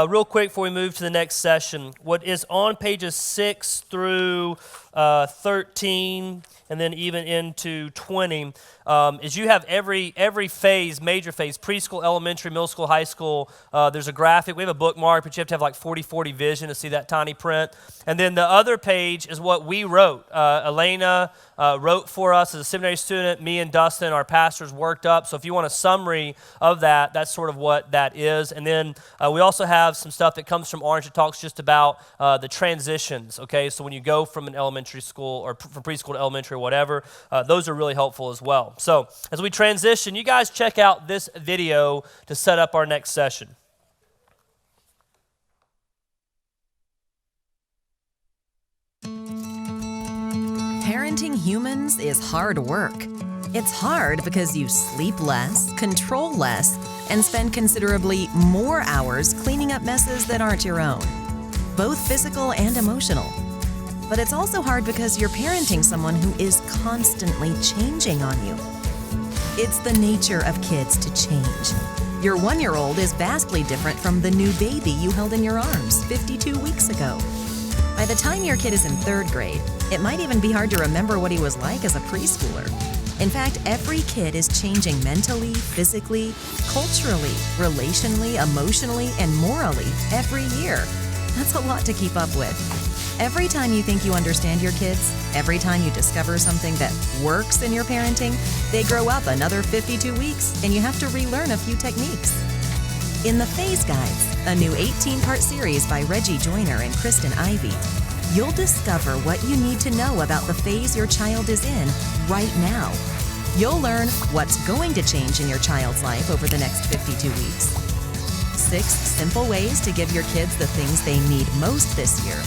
real quick before we move to the next session, what is on pages 6 through 13, and then even into 20, is you have every phase, major phase, preschool, elementary, middle school, high school. There's a graphic. We have a bookmark, but you have to have like 40/40 vision to see that tiny print. And then the other page is what we wrote. Elena wrote for us as a seminary student. Me and Dustin, our pastors, worked up. So if you want a summary of that, that's sort of what that is. And then we also have some stuff that comes from Orange that talks just about the transitions, okay? So when you go from an elementary school or from preschool to elementary or whatever, those are really helpful as well. So as we transition, you guys check out this video to set up our next session. Parenting humans is hard work. It's hard because you sleep less, control less, and spend considerably more hours cleaning up messes that aren't your own, both physical and emotional. But it's also hard because you're parenting someone who is constantly changing on you. It's the nature of kids to change. Your 1-year-old is vastly different from the new baby you held in your arms 52 weeks ago. By the time your kid is in 3rd grade, it might even be hard to remember what he was like as a preschooler. In fact, every kid is changing mentally, physically, culturally, relationally, emotionally, and morally every year. That's a lot to keep up with. Every time you think you understand your kids, every time you discover something that works in your parenting, they grow up another 52 weeks and you have to relearn a few techniques. In the Phase Guides, a new 18-part series by Reggie Joyner and Kristen Ivy, you'll discover what you need to know about the phase your child is in right now. You'll learn what's going to change in your child's life over the next 52 weeks. 6 simple ways to give your kids the things they need most this year.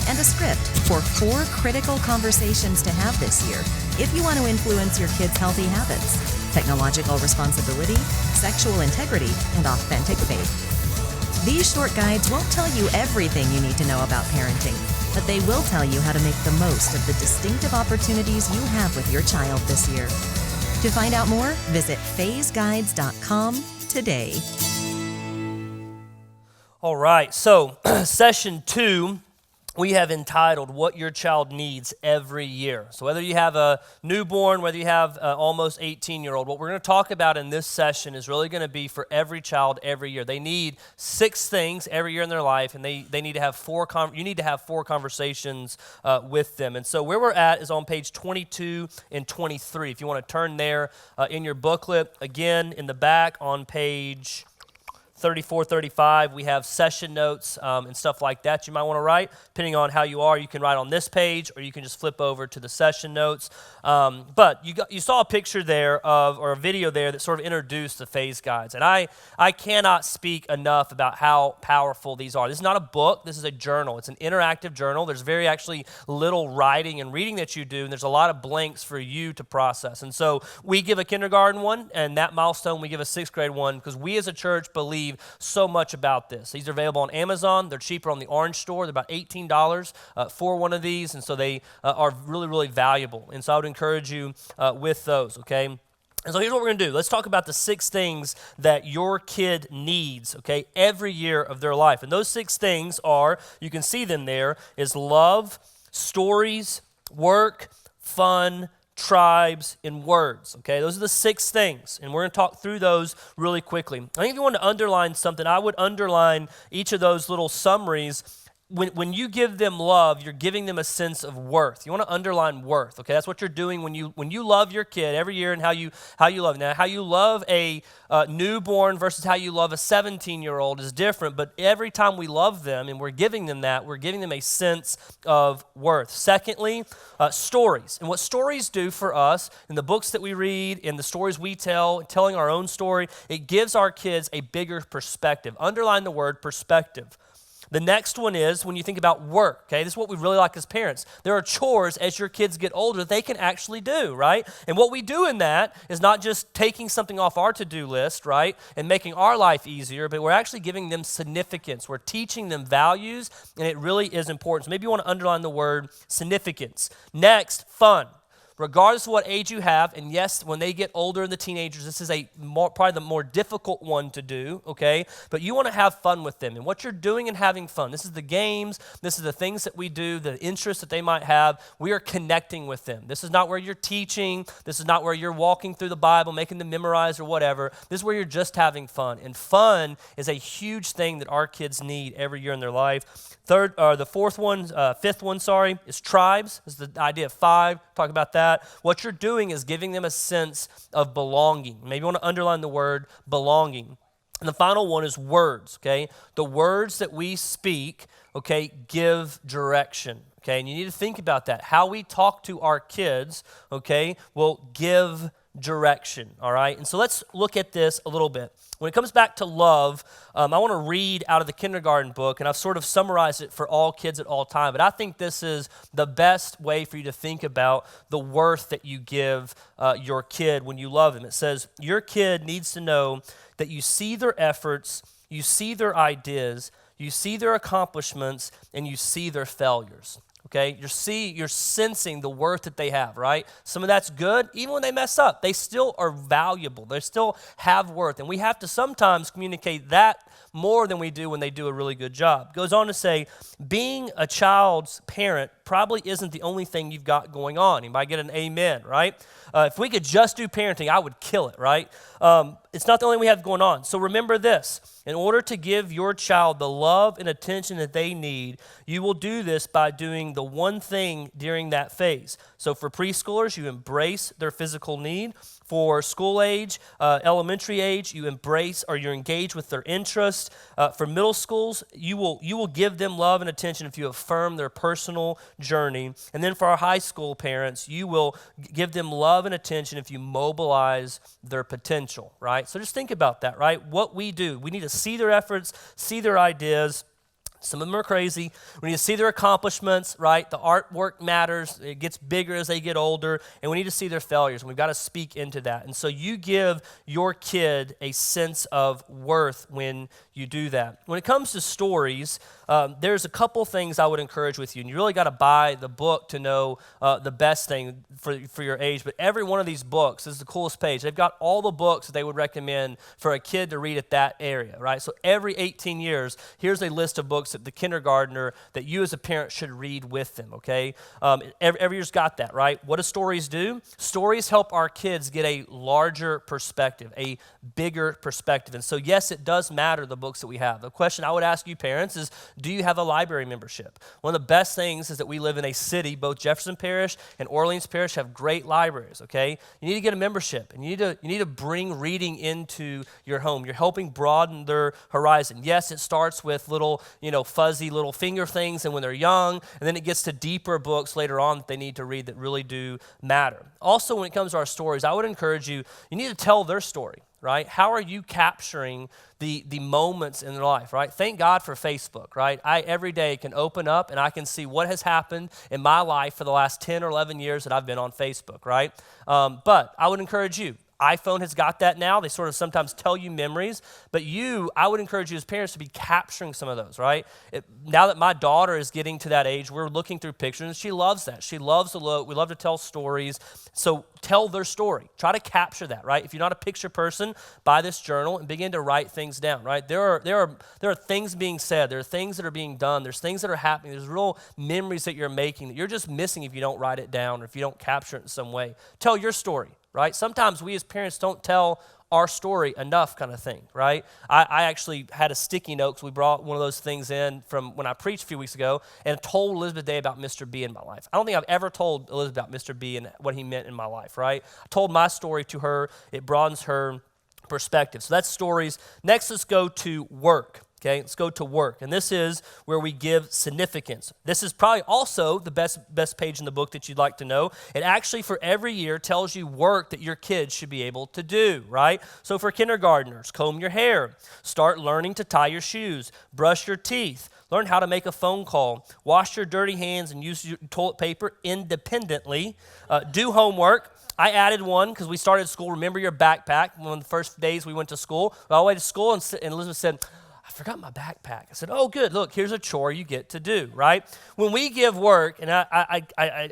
And a script for 4 critical conversations to have this year if you want to influence your kids' healthy habits, technological responsibility, sexual integrity, and authentic faith. These short guides won't tell you everything you need to know about parenting, but they will tell you how to make the most of the distinctive opportunities you have with your child this year. To find out more, visit phaseguides.com today. All right, so session 2, we have entitled What Your Child Needs Every Year. So whether you have a newborn, whether you have an almost 18-year-old, what we're going to talk about in this session is really going to be for every child every year. They need 6 things every year in their life, and they need to have 4 you need to have 4 conversations with them. And so where we're at is on page 22 and 23. If you want to turn there in your booklet, again, in the back on page 34, 35, we have session notes and stuff like that you might want to write. Depending on how you are, you can write on this page or you can just flip over to the session notes. But you saw a picture there or a video there that sort of introduced the phase guides. And I cannot speak enough about how powerful these are. This is not a book. This is a journal. It's an interactive journal. There's very actually little writing and reading that you do, and there's a lot of blanks for you to process. And so we give a kindergarten one, and that milestone we give a 6th grade one because we as a church believe so much about this. These are available on Amazon. They're cheaper on the Orange Store. They're about $18 for one of these, and so they are really, really valuable. And so I would encourage you with those, okay? And so here's what we're going to do. Let's talk about the 6 things that your kid needs, okay, every year of their life. And those 6 things are, you can see them there, is love, stories, work, fun, tribes, and words, okay? Those are the 6 things, and we're going to talk through those really quickly. I think if you want to underline something, I would underline each of those little summaries. When you give them love, you're giving them a sense of worth. You want to underline worth, okay? That's what you're doing when you love your kid every year and how you love. Now, how you love a newborn versus how you love a 17-year-old is different, but every time we love them and we're giving them that, we're giving them a sense of worth. Secondly, stories. And what stories do for us in the books that we read, in the stories we tell, telling our own story, it gives our kids a bigger perspective. Underline the word perspective. The next one is when you think about work, okay? This is what we really like as parents. There are chores as your kids get older they can actually do, right? And what we do in that is not just taking something off our to-do list, right, and making our life easier, but we're actually giving them significance. We're teaching them values, and it really is important. So maybe you want to underline the word significance. Next, fun. regardless of what age you have, and yes, when they get older and the teenagers, this is probably the more difficult one to do, okay? But you want to have fun with them. And what you're doing and having fun, this is the games, this is the things that we do, the interests that they might have. We are connecting with them. This is not where you're teaching. This is not where you're walking through the Bible, making them memorize or whatever. This is where you're just having fun. And fun is a huge thing that our kids need every year in their life. Fifth one, is tribes. This is the idea of 5. Talk about that. What you're doing is giving them a sense of belonging. Maybe you want to underline the word belonging. And the final one is words, okay? The words that we speak, okay, give direction, okay? And you need to think about that. How we talk to our kids, okay, will give direction, all right? And so let's look at this a little bit. When it comes back to love, I want to read out of the kindergarten book, and I've sort of summarized it for all kids at all time, but I think this is the best way for you to think about the worth that you give your kid when you love them. It says, your kid needs to know that you see their efforts, you see their ideas, you see their accomplishments, and you see their failures. Okay, you're sensing the worth that they have, right? Some of that's good. Even when they mess up, they still are valuable. They still have worth. And we have to sometimes communicate that more than we do when they do a really good job. Goes on to say, being a child's parent probably isn't the only thing you've got going on. You might get an amen, right? If we could just do parenting, I would kill it, right? It's not the only thing we have going on. So remember this. In order to give your child the love and attention that they need, you will do this by doing the one thing during that phase. So for preschoolers, you embrace their physical need. For school age, elementary age, you embrace or you engage with their interests. For middle schools, you will give them love and attention if you affirm their personal journey. And then for our high school parents, you will give them love and attention if you mobilize their potential, right? So just think about that, right? What we do, we need to see their efforts, see their ideas. Some of them are crazy. We need to see their accomplishments, right? The artwork matters. It gets bigger as they get older. And we need to see their failures. And we've got to speak into that. And so you give your kid a sense of worth when you do that. When it comes to stories, there's a couple things I would encourage with you. And you really got to buy the book to know the best thing for your age. But every one of these books, this is the coolest page. They've got all the books that they would recommend for a kid to read at that area, right? So every 18 years, here's a list of books that the kindergartner that you as a parent should read with them, okay? Every year's got that, right? What do stories do? Stories help our kids get a larger perspective, a bigger perspective. And so yes, it does matter, the books that we have. The question I would ask you parents is, do you have a library membership? One of the best things is that we live in a city, both Jefferson Parish and Orleans Parish have great libraries, okay? You need to get a membership, and you need to bring reading into your home. You're helping broaden their horizon. Yes, it starts with little, fuzzy little finger things and when they're young, and then it gets to deeper books later on that they need to read that really do matter. Also, when it comes to our stories, I would encourage you need to tell their story, right? How are you capturing the moments in their life, right? Thank God for Facebook, right? I every day can open up and I can see what has happened in my life for the last 10 or 11 years that I've been on Facebook, right? But I would encourage you, iPhone has got that now. They sort of sometimes tell you memories. But I would encourage you as parents to be capturing some of those, right? Now that my daughter is getting to that age, we're looking through pictures, and she loves that. She loves to look. We love to tell stories. So tell their story. Try to capture that, right? If you're not a picture person, buy this journal and begin to write things down, right? There are things being said. There are things that are being done. There's things that are happening. There's real memories that you're making that you're just missing if you don't write it down or if you don't capture it in some way. Tell your story. Right? Sometimes we as parents don't tell our story enough, kind of thing, right? I actually had a sticky note because we brought one of those things in from when I preached a few weeks ago and told Elizabeth Day about Mr. B in my life. I don't think I've ever told Elizabeth about Mr. B and what he meant in my life, right? I told my story to her. It broadens her perspective. So that's stories. Next, let's go to work. Okay, let's go to work. And this is where we give significance. This is probably also the best page in the book that you'd like to know. It actually, for every year, tells you work that your kids should be able to do, right? So for kindergartners, comb your hair, start learning to tie your shoes, brush your teeth, learn how to make a phone call, wash your dirty hands and use your toilet paper independently, do homework. I added one because we started school. Remember your backpack. One of the first days we went to school. All the way to school, and Elizabeth said, I forgot my backpack. I said, oh, good. Look, here's a chore you get to do, right? When we give work, and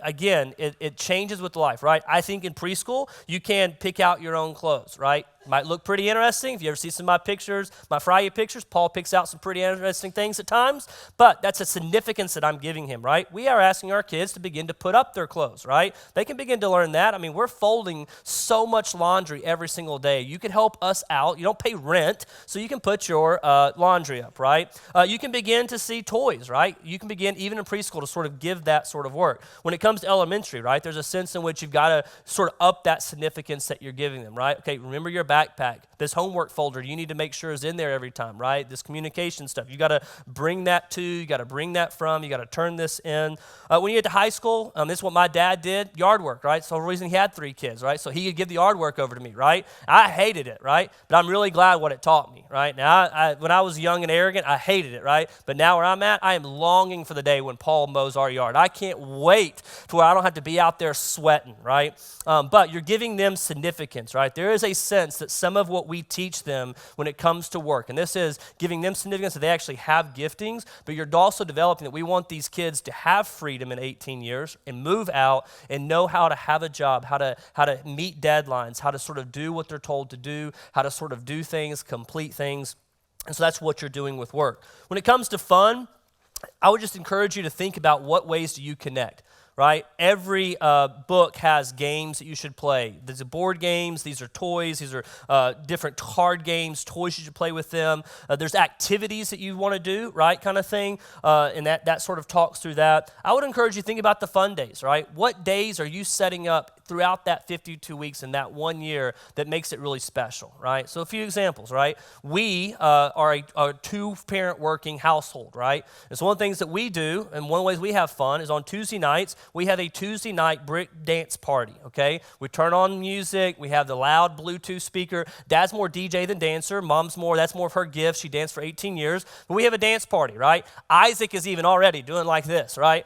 again, it changes with life, right? I think in preschool, you can pick out your own clothes, right? Might look pretty interesting. If you ever see some of my pictures, my Friday pictures, Paul picks out some pretty interesting things at times, but that's a significance that I'm giving him, right? We are asking our kids to begin to put up their clothes, right? They can begin to learn that. I mean, we're folding so much laundry every single day. You could help us out. You don't pay rent, so you can put your laundry up, right? You can begin to see toys, right? You can begin, even in preschool, to sort of give that sort of work. When it comes to elementary, right, there's a sense in which you've got to sort of up that significance that you're giving them, right? Okay, remember your backpack. This homework folder you need to make sure is in there every time, right? This communication stuff. You got to bring that to, you got to bring that from, you got to turn this in. When you get to high school, this is what my dad did, yard work, right? So the reason he had 3 kids, right? So he could give the yard work over to me, right? I hated it, right? But I'm really glad what it taught me, right? Now, when I was young and arrogant, I hated it, right? But now where I'm at, I am longing for the day when Paul mows our yard. I can't wait to where I don't have to be out there sweating, right? But you're giving them significance, right? There is a sense that some of what we teach them when it comes to work, and this is giving them significance that they actually have giftings, but you're also developing that we want these kids to have freedom in 18 years and move out and know how to have a job, how to meet deadlines, how to sort of do what they're told to do, how to sort of do things, complete things. And so that's what you're doing with work. When it comes to fun, I would just encourage you to think about what ways do you connect. Right? Every book has games that you should play. These are board games. These are toys. These are different card games, toys you should play with them. There's activities that you want to do, right, kind of thing, and that sort of talks through that. I would encourage you to think about the fun days, right? What days are you setting up throughout that 52 weeks in that 1 year that makes it really special, right? So a few examples, right? We are a 2-parent working household, right? And so one of the things that we do, and one of the ways we have fun, is on Tuesday nights, we have a Tuesday night brick dance party, okay? We turn on music. We have the loud Bluetooth speaker. Dad's more DJ than dancer. Mom's more, that's more of her gift. She danced for 18 years. But we have a dance party, right? Isaac is even already doing like this, right?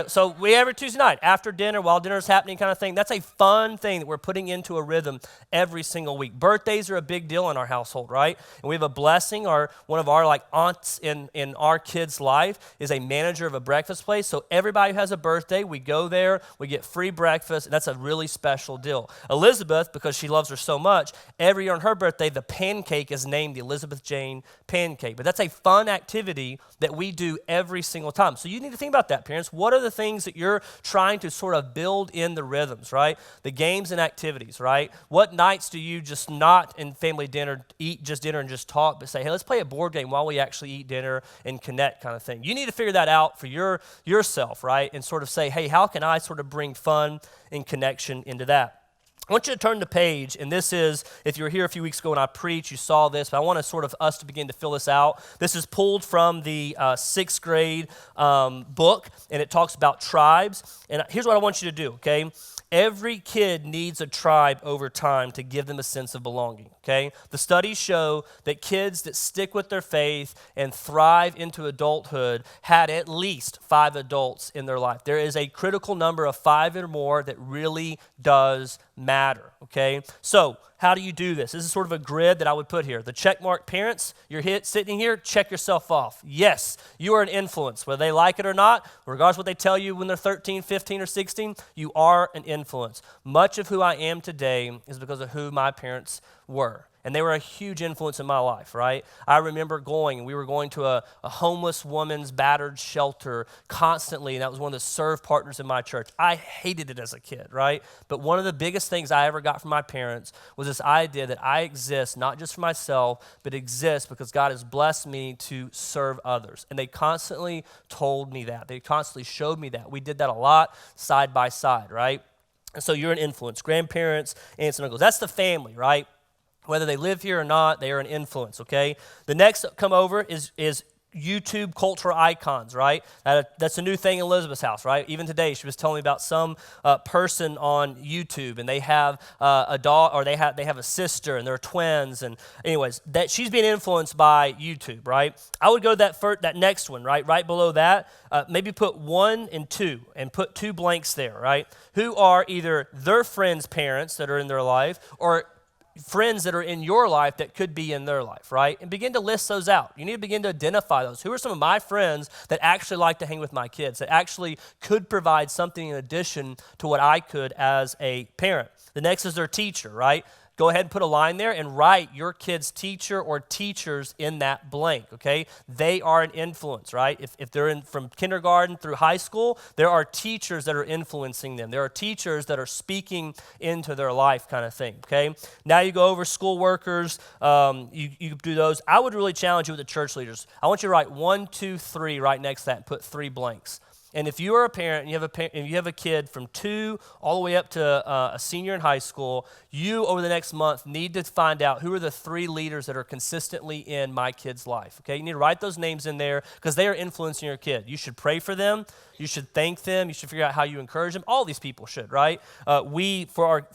So we every Tuesday night, after dinner, while dinner's happening kind of thing, that's a fun thing that we're putting into a rhythm every single week. Birthdays are a big deal in our household, right? And we have a blessing. One of our like aunts in our kid's life is a manager of a breakfast place. So everybody who has a birthday, we go there, we get free breakfast, and that's a really special deal. Elizabeth, because she loves her so much, every year on her birthday, the pancake is named the Elizabeth Jane Pancake. But that's a fun activity that we do every single time. So you need to think about that, parents. What are the things that you're trying to sort of build in the rhythms, right? The games and activities, right? What nights do you just not in family dinner eat just dinner and just talk, but say, hey, let's play a board game while we actually eat dinner and connect kind of thing. You need to figure that out for yourself, right? And sort of say, hey, how can I sort of bring fun and connection into that? I want you to turn the page, and this is, if you were here a few weeks ago when I preached, you saw this, but I want to sort of us to begin to fill this out. This is pulled from the 6th grade book, and it talks about tribes. And here's what I want you to do, okay? Every kid needs a tribe over time to give them a sense of belonging, okay? The studies show that kids that stick with their faith and thrive into adulthood had at least 5 adults in their life. There is a critical number of 5 or more that really does matter, okay? So how do you do this? This is sort of a grid that I would put here. The checkmark parents, you're sitting here, check yourself off. Yes, you are an influence. Whether they like it or not, regardless of what they tell you when they're 13, 15, or 16, you are an influence. Much of who I am today is because of who my parents were. And they were a huge influence in my life, right? I remember we were going to a homeless woman's battered shelter constantly, and that was one of the serve partners in my church. I hated it as a kid, right? But one of the biggest things I ever got from my parents was this idea that I exist not just for myself, but exist because God has blessed me to serve others. And they constantly told me that. They constantly showed me that. We did that a lot side by side, right? And so you're an influence. Grandparents, aunts, and uncles. That's the family, right? Whether they live here or not, they are an influence, okay? The next come over is YouTube cultural icons, right? That's a new thing in Elizabeth's house, right? Even today, she was telling me about some person on YouTube, and they have a dog, or they have a sister, and they're twins, and anyways, that she's being influenced by YouTube, right? I would go to that next one, right? Right below that, maybe put 1 and 2, and put 2 blanks there, right? Who are either their friends' parents that are in their life, or friends that are in your life that could be in their life, right? And begin to list those out. You need to begin to identify those. Who are some of my friends that actually like to hang with my kids, that actually could provide something in addition to what I could as a parent? The next is their teacher, right? Go ahead and put a line there and write your kid's teacher or teachers in that blank, okay? They are an influence, right? If they're in from kindergarten through high school, there are teachers that are influencing them. There are teachers that are speaking into their life kind of thing, okay? Now you go over school workers, you do those. I would really challenge you with the church leaders. I want you to write 1, 2, 3 right next to that and put 3 blanks. And if you are a parent and you have a kid from 2 all the way up to a senior in high school, you over the next month need to find out who are the 3 leaders that are consistently in my kid's life. Okay, you need to write those names in there because they are influencing your kid. You should pray for them. You should thank them. You should figure out how you encourage them. All these people should, right? For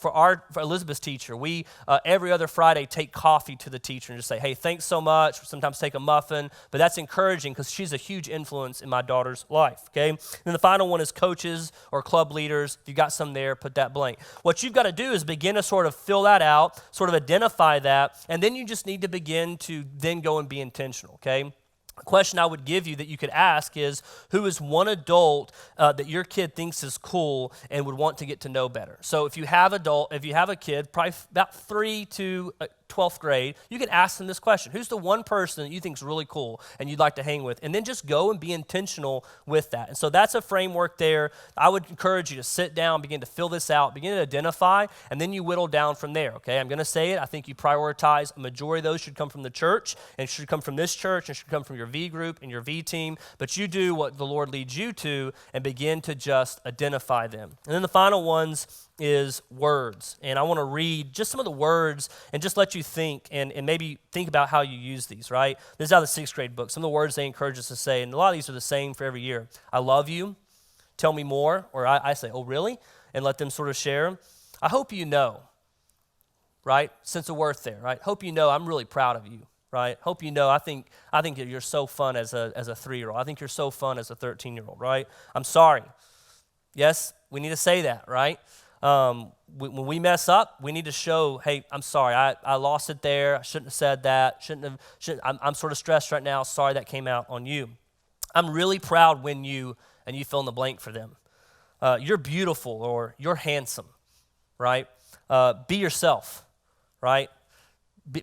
Elizabeth's teacher, we every other Friday take coffee to the teacher and just say, hey, thanks so much. Sometimes take a muffin, but that's encouraging because she's a huge influence in my daughter's life, okay? And then the final one is coaches or club leaders. If you got some there, put that blank. What you've got to do is begin to sort of fill that out, sort of identify that, and then you just need to begin to then go and be intentional, okay? A question I would give you that you could ask is, who is one adult that your kid thinks is cool and would want to get to know better? So if you have a kid, probably about 3 to 12th grade, you can ask them this question. Who's the one person that you think is really cool and you'd like to hang with? And then just go and be intentional with that. And so that's a framework there. I would encourage you to sit down, begin to fill this out, begin to identify, and then you whittle down from there, okay? I'm going to say it. I think you prioritize. A majority of those should come from the church and should come from this church and should come from your V group and your V team. But you do what the Lord leads you to and begin to just identify them. And then the final ones is words. And I want to read just some of the words and just let you think and maybe think about how you use these, right? This is out of the 6th grade book. Some of the words they encourage us to say, and a lot of these are the same for every year. I love you. Tell me more. Or I say, oh, really? And let them sort of share. I hope you know, right? Sense of worth there, right? Hope you know I'm really proud of you, right? Hope you know I think that you're so fun as a 3-year-old. I think you're so fun as a 13-year-old, right? I'm sorry. Yes, we need to say that, right? When we mess up, we need to show, hey, I'm sorry, I lost it there. I shouldn't have said that. I'm sort of stressed right now. Sorry that came out on you. I'm really proud when you fill in the blank for them. You're beautiful or you're handsome, right? Be yourself, right?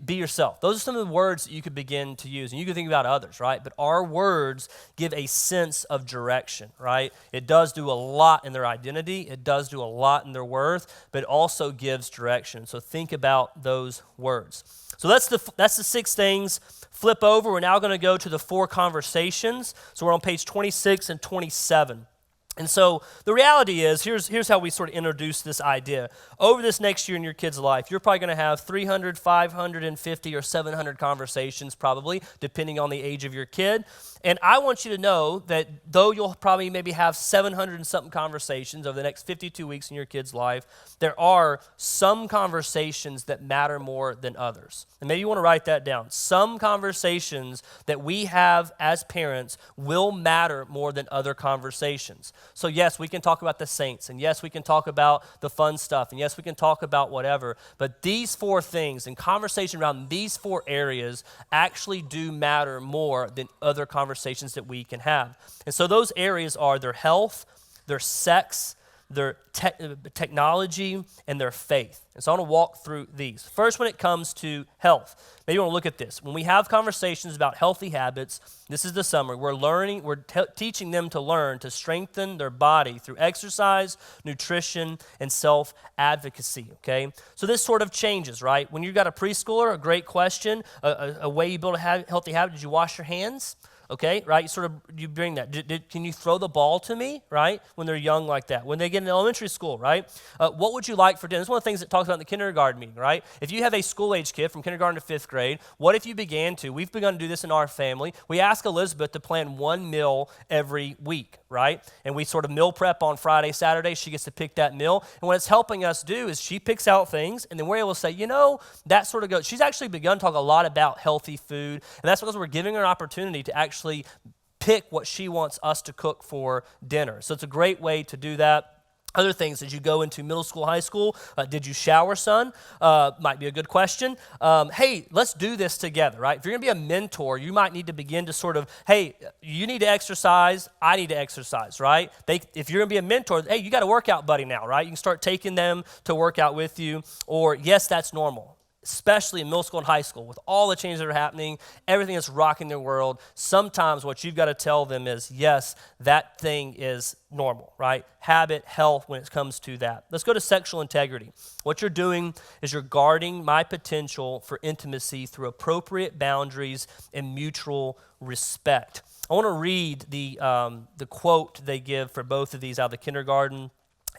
Be yourself. Those are some of the words that you could begin to use. And you can think about others, right? But our words give a sense of direction, right? It does do a lot in their identity. It does do a lot in their worth, but it also gives direction. So think about those words. So that's the 6 things. Flip over. We're now going to go to the 4 conversations. So we're on page 26 and 27. And so the reality is, here's how we sort of introduce this idea. Over this next year in your kid's life, you're probably going to have 300, 550, or 700 conversations probably, depending on the age of your kid. And I want you to know that though you'll probably maybe have 700 and something conversations over the next 52 weeks in your kid's life, there are some conversations that matter more than others. And maybe you want to write that down. Some conversations that we have as parents will matter more than other conversations. So yes, we can talk about the saints, and yes, we can talk about the fun stuff, and yes, we can talk about whatever, but these 4 things and conversation around these 4 areas actually do matter more than other conversations that we can have. And so those areas are their health, their sex, their technology, and their faith. And so I want to walk through these. First, when it comes to health, maybe you want to look at this. When we have conversations about healthy habits, this is the summary. We're teaching them to learn to strengthen their body through exercise, nutrition, and self-advocacy, okay? So this sort of changes, right? When you've got a preschooler, a great question, a way you build a healthy habit, did you wash your hands? Okay, right? You bring that. Can you throw the ball to me, right? When they're young like that. When they get in elementary school, right? What would you like for dinner? This is one of the things that talks about in the kindergarten meeting, right? If you have a school-age kid from kindergarten to 5th grade, what if you we've begun to do this in our family, we ask Elizabeth to plan 1 meal every week, right? And we sort of meal prep on Friday, Saturday. She gets to pick that meal. And what it's helping us do is she picks out things, and then we're able to say, that sort of goes. She's actually begun to talk a lot about healthy food, and that's because we're giving her an opportunity to actually pick what she wants us to cook for dinner. So it's a great way to do that. Other things as you go into middle school, high school, did you shower, son? Might be a good question. Hey, let's do this together, right? If you're going to be a mentor, you might need to begin to sort of, hey, you need to exercise, I need to exercise, right? If you're going to be a mentor, hey, you got a workout buddy now, right? You can start taking them to work out with you, or yes, that's normal. Especially in middle school and high school, with all the changes that are happening, everything that's rocking their world, sometimes what you've got to tell them is, yes, that thing is normal, right? Habit, health, when it comes to that. Let's go to sexual integrity. What you're doing is you're guarding my potential for intimacy through appropriate boundaries and mutual respect. I want to read the quote they give for both of these out of the kindergarten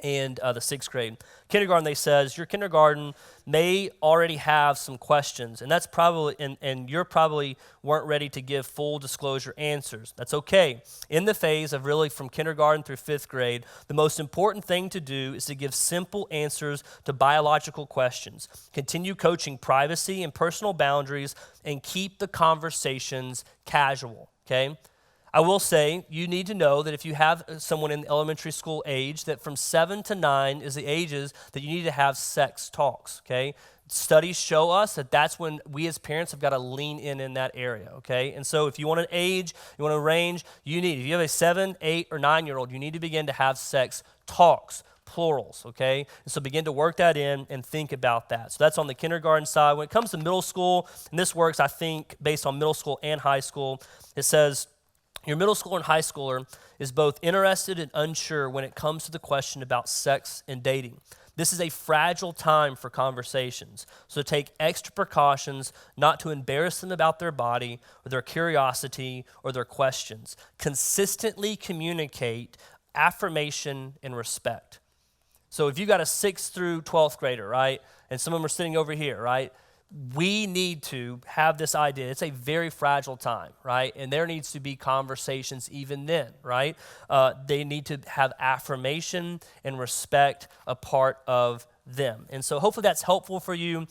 and the sixth grade. Kindergarten, they says, your kindergarten may already have some questions, and that's probably, and you're probably weren't ready to give full disclosure answers. That's okay. In the phase of really from kindergarten through fifth grade, the most important thing to do is to give simple answers to biological questions. Continue coaching privacy and personal boundaries, and keep the conversations casual, okay? I will say, you need to know that if you have someone in elementary school age, that from 7 to 9 is the ages that you need to have sex talks, okay? Studies show us that that's when we as parents have got to lean in that area, okay? And so if you want an age, you want a range, if you have a 7, 8, or 9-year-old, you need to begin to have sex talks, plurals, okay? And so begin to work that in and think about that. So that's on the kindergarten side. When it comes to middle school, and this works, I think, based on middle school and high school, it says, your middle schooler and high schooler is both interested and unsure when it comes to the question about sex and dating. This is a fragile time for conversations, so take extra precautions not to embarrass them about their body or their curiosity or their questions. Consistently communicate affirmation and respect. So if you got a 6th through 12th grader, right, and some of them are sitting over here, right, we need to have this idea. It's a very fragile time, right? And there needs to be conversations even then, right? They need to have affirmation and respect a part of them. And so hopefully that's helpful for you.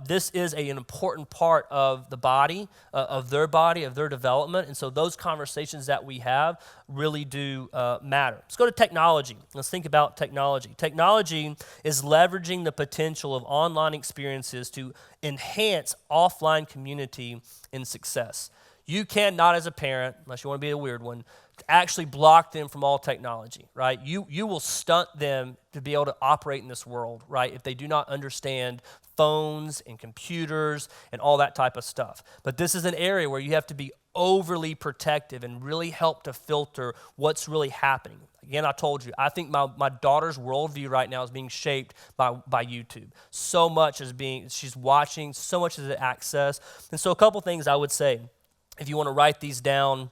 This is an important part of the body, of their development. And so those conversations that we have really do matter. Let's go to technology. Let's think about technology. Technology is leveraging the potential of online experiences to enhance offline community and success. You cannot, as a parent, unless you want to be a weird one, actually block them from all technology, right? You will stunt them to be able to operate in this world, right, if they do not understand phones and computers and all that type of stuff. But this is an area where you have to be overly protective and really help to filter what's really happening. Again, I told you, I think my daughter's worldview right now is being shaped by YouTube. So much she's watching, so much is access. And so a couple things I would say, if you want to write these down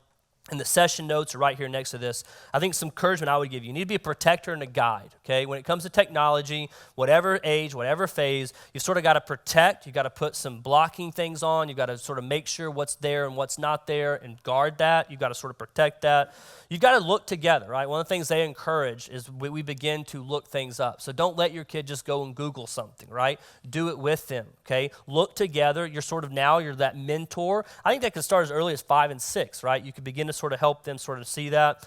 in the session notes or right here next to this, I think some encouragement I would give you. You need to be a protector and a guide, okay? When it comes to technology, whatever age, whatever phase, you've sort of got to protect. You've got to put some blocking things on. You've got to sort of make sure what's there and what's not there and guard that. You've got to sort of protect that. You've got to look together, right? One of the things they encourage is we begin to look things up. So don't let your kid just go and Google something, right? Do it with them, okay? Look together. You're that mentor. I think that can start as early as 5 and 6, right? You can begin to sort of help them sort of see that.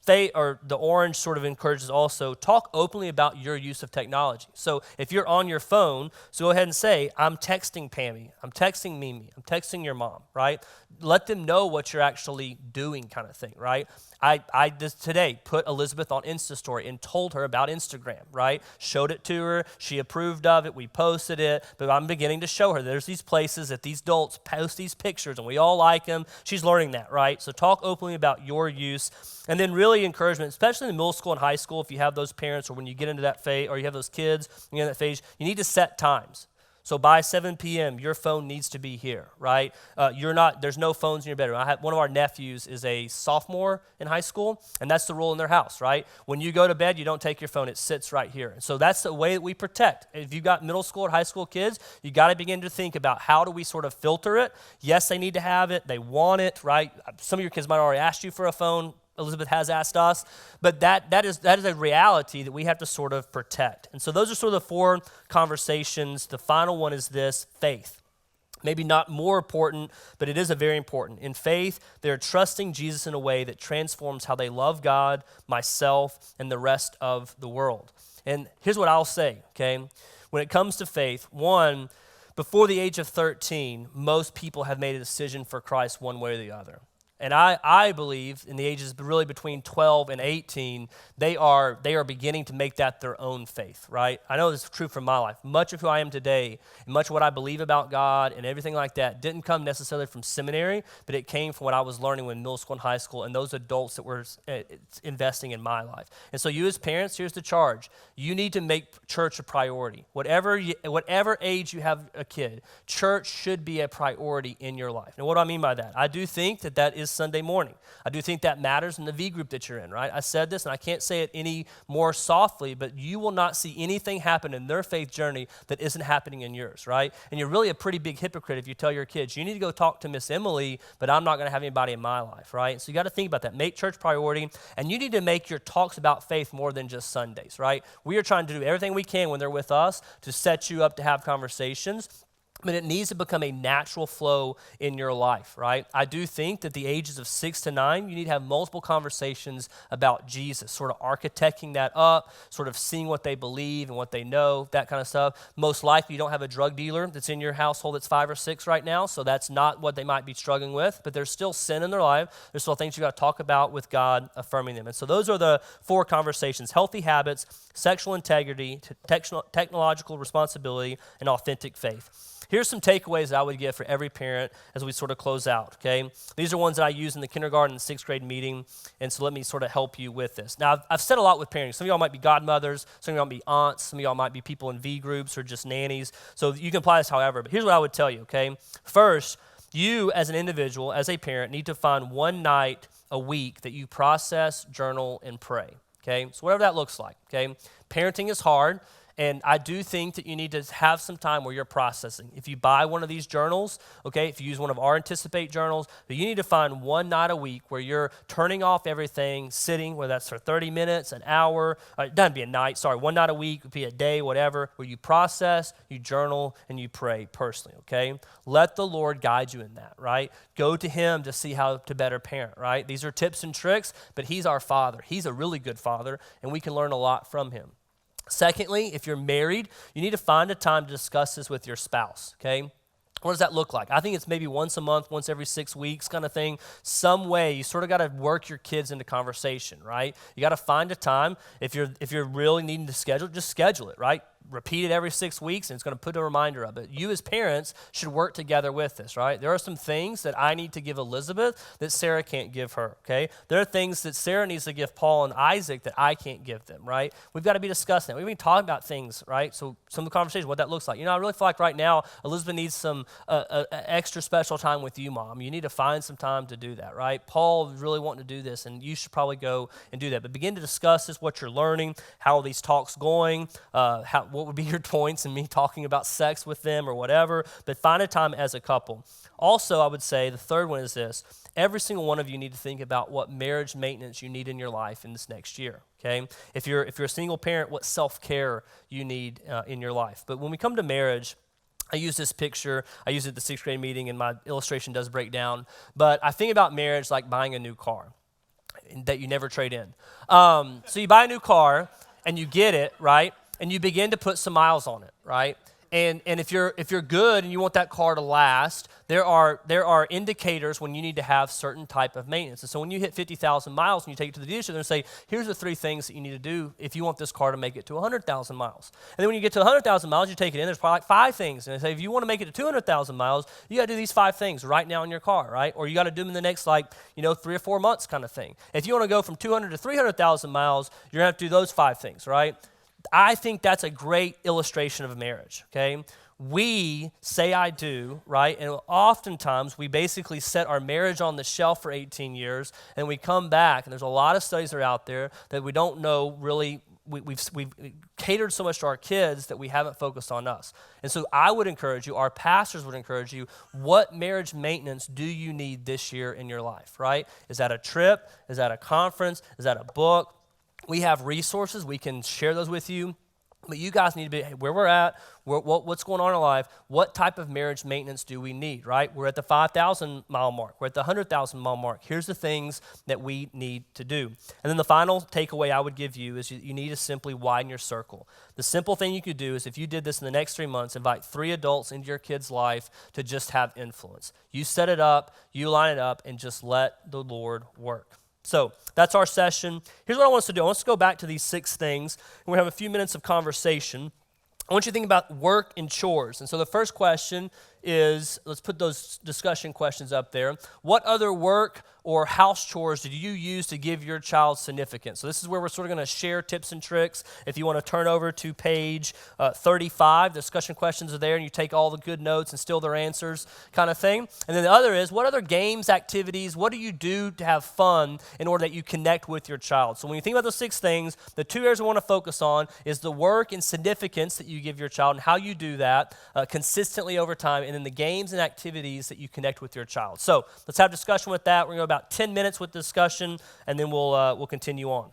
The orange sort of encourages also, talk openly about your use of technology. So if you're on your phone, so go ahead and say, I'm texting Pammy, I'm texting Mimi, I'm texting your mom, right? Let them know what you're actually doing kind of thing, right? I just today put Elizabeth on Insta story and told her about Instagram, right? Showed it to her. She approved of it. We posted it. But I'm beginning to show her there's these places that these adults post these pictures and we all like them. She's learning that, right? So talk openly about your use. And then really encouragement, especially in middle school and high school, if you have those parents or when you get into that phase or you have those kids in that phase, you need to set times. So by 7 p.m., your phone needs to be here, right? There's no phones in your bedroom. One of our nephews is a sophomore in high school, and that's the rule in their house, right? When you go to bed, you don't take your phone. It sits right here. So that's the way that we protect. If you've got middle school or high school kids, you got to begin to think about how do we sort of filter it. Yes, they need to have it. They want it, right? Some of your kids might have already asked you for a phone. Elizabeth has asked us, but that is a reality that we have to sort of protect. And so those are sort of the 4 conversations. The final one is this, faith. Maybe not more important, but it is a very important. In faith, they're trusting Jesus in a way that transforms how they love God, myself, and the rest of the world. And here's what I'll say, okay? When it comes to faith, one, before the age of 13, most people have made a decision for Christ one way or the other. And I believe in the ages really between 12 and 18, they are beginning to make that their own faith, right? I know this is true from my life. Much of who I am today, and much of what I believe about God and everything like that didn't come necessarily from seminary, but it came from what I was learning in middle school and high school and those adults that were investing in my life. And so you as parents, here's the charge. You need to make church a priority. Whatever age you have a kid, church should be a priority in your life. And what do I mean by that? I do think that is Sunday morning. I do think that matters in the V group that you're in, right? I said this, and I can't say it any more softly, but you will not see anything happen in their faith journey that isn't happening in yours, right? And you're really a pretty big hypocrite if you tell your kids, you need to go talk to Miss Emily, but I'm not going to have anybody in my life, right? So you got to think about that. Make church priority, and you need to make your talks about faith more than just Sundays, right? We are trying to do everything we can when they're with us to set you up to have conversations. But it needs to become a natural flow in your life, right? I do think that the ages of 6 to 9, you need to have multiple conversations about Jesus, sort of architecting that up, sort of seeing what they believe and what they know, that kind of stuff. Most likely you don't have a drug dealer that's in your household that's 5 or 6 right now, so that's not what they might be struggling with, but there's still sin in their life. There's still things you got to talk about with God, affirming them. And so those are the 4 conversations: healthy habits, sexual integrity, technological responsibility, and authentic faith. Here's some takeaways that I would give for every parent as we sort of close out, okay? These are ones that I use in the kindergarten and 6th grade meeting, and so let me sort of help you with this. Now, I've said a lot with parenting. Some of y'all might be godmothers, some of y'all might be aunts, some of y'all might be people in V groups or just nannies, so you can apply this however, but here's what I would tell you, okay? First, you as an individual, as a parent, need to find one night a week that you process, journal, and pray, okay? So whatever that looks like, okay? Parenting is hard. And I do think that you need to have some time where you're processing. If you buy one of these journals, okay, if you use one of our Anticipate journals, but you need to find one night a week where you're turning off everything, sitting, whether that's for 30 minutes, an hour, it doesn't be a night, sorry, one night a week, it could be a day, whatever, where you process, you journal, and you pray personally, okay? Let the Lord guide you in that, right? Go to Him to see how to better parent, right? These are tips and tricks, but He's our Father. He's a really good Father, and we can learn a lot from Him. Secondly, if you're married, you need to find a time to discuss this with your spouse, okay? What does that look like? I think it's maybe once a month, once every 6 weeks kind of thing. Some way, you sort of got to work your kids into conversation, right? You got to find a time. If you're really needing to schedule, just schedule it, right? Repeat it every 6 weeks, and it's going to put a reminder of it. You as parents should work together with this, right? There are some things that I need to give Elizabeth that Sarah can't give her, okay? There are things that Sarah needs to give Paul and Isaac that I can't give them, right? We've got to be discussing that. We've been talking about things, right? So some of the conversation, what that looks like. You know, I really feel like right now, Elizabeth needs some extra special time with you, Mom. You need to find some time to do that, right? Paul is really wanting to do this, and you should probably go and do that. But begin to discuss this, what you're learning, how are these talks going, what would be your points in me talking about sex with them or whatever, but find a time as a couple. Also, I would say the third one is this. Every single one of you need to think about what marriage maintenance you need in your life in this next year, okay? If you're a single parent, what self-care you need in your life. But when we come to marriage, I use this picture. I use it at the 6th grade meeting, and my illustration does break down. But I think about marriage like buying a new car that you never trade in. So you buy a new car, and you get it, right? And you begin to put some miles on it, right? And if you're good and you want that car to last, there are indicators when you need to have certain type of maintenance. And so when you hit 50,000 miles and you take it to the dealership, they're going to say, here's the 3 things that you need to do if you want this car to make it to 100,000 miles. And then when you get to 100,000 miles, you take it in, there's probably like 5 things. And they say, if you want to make it to 200,000 miles, you got to do these 5 things right now in your car, right? Or you got to do them in the next 3 or 4 months kind of thing. If you want to go from 200 to 300,000 miles, you're going to have to do those 5 things, right? I think that's a great illustration of a marriage, okay? We say I do, right? And oftentimes we basically set our marriage on the shelf for 18 years, and we come back, and there's a lot of studies that are out there that we don't know really, we've catered so much to our kids that we haven't focused on us. And so I would encourage you, our pastors would encourage you, what marriage maintenance do you need this year in your life, right? Is that a trip? Is that a conference? Is that a book? We have resources. We can share those with you. But you guys need to be where we're at, what's going on in our life, what type of marriage maintenance do we need, right? We're at the 5,000 mile mark. We're at the 100,000 mile mark. Here's the things that we need to do. And then the final takeaway I would give you is you need to simply widen your circle. The simple thing you could do is if you did this in the next 3 months, invite 3 adults into your kid's life to just have influence. You set it up, you line it up, and just let the Lord work. So that's our session. Here's what I want us to do. I want us to go back to these 6 things, and we're going to have a few minutes of conversation. I want you to think about work and chores. And so the first question is, let's put those discussion questions up there. What other work or house chores did you use to give your child significance? So this is where we're sort of going to share tips and tricks. If you want to turn over to page 35, discussion questions are there, and you take all the good notes and steal their answers kind of thing. And then the other is, what other games, activities, what do you do to have fun in order that you connect with your child? So when you think about those 6 things, the 2 areas we want to focus on is the work and significance that you give your child and how you do that consistently over time, and then the games and activities that you connect with your child. So let's have discussion with that. We're going to go about 10 minutes with discussion, and then we'll continue on.